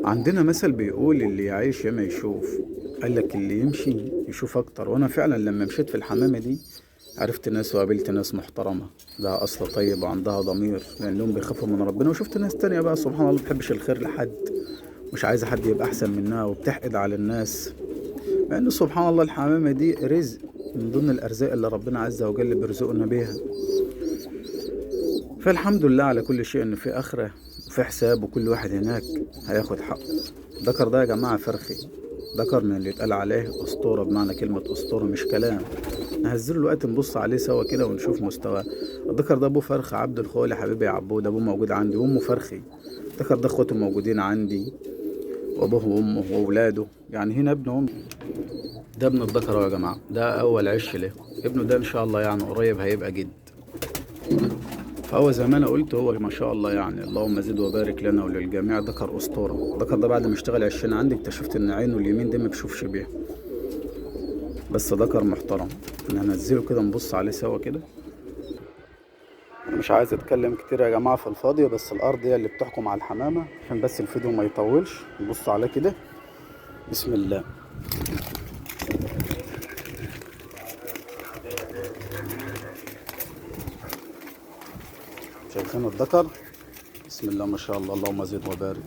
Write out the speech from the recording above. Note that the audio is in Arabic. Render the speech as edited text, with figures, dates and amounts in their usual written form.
عندنا مثل بيقول اللي يعيش ياما يشوف. قال لك اللي يمشي يشوف اكتر، وانا فعلا لما مشيت في الحمامة دي عرفت ناس وقابلت ناس محترمة، ده اصل طيب وعندها ضمير لانهم بيخافوا من ربنا. وشفت ناس تانية بقى سبحان الله متحبش الخير لحد، مش عايزة حد يبقى احسن منها وبتحقد على الناس، مع ان سبحان الله الحمامة دي رزق من ضمن الارزاق اللي ربنا عز وجل بيرزقنا بيها. فالحمد لله على كل شيء ان في اخرة وفي حساب، وكل واحد هناك هياخد حقه. الذكر ده يا جماعة فرخي، ذكر من اللي اتقال عليه أسطورة، بمعنى كلمة أسطورة مش كلام. نهزله الوقت نبص عليه سوا كده ونشوف مستواه. الذكر ده أبوه فرخ عبد الخولي حبيبي يا عبود، أبوه موجود عندي وأمه فرخي. الذكر ده أخواته موجودين عندي، وأبوه وأمه وأولاده، يعني هنا ابن أمي. ده ابن الذكر أهو يا جماعة، ده أول عش له. ابنه ده إن شاء الله يعني قريب هيبقى جد. فهو زي ما انا قلت هو ما شاء الله يعني اللهم زد وبارك لنا وللجميع، ذكر اسطوره. ذكر ده بعد ما اشتغل 20 عندي اكتشفت ان عينه اليمين دي ما بشوفش بيها، بس ذكر محترم. انا هنزله كده نبص عليه سوا كده. مش عايز اتكلم كتير يا جماعه في الفاضيه، بس الارض هي اللي بتحكم على الحمامه، عشان بس الفيديو ما يطولش. نبص عليه كده. بسم الله. شايفين الذكر؟ بسم الله ما شاء الله اللهم زد وبارك.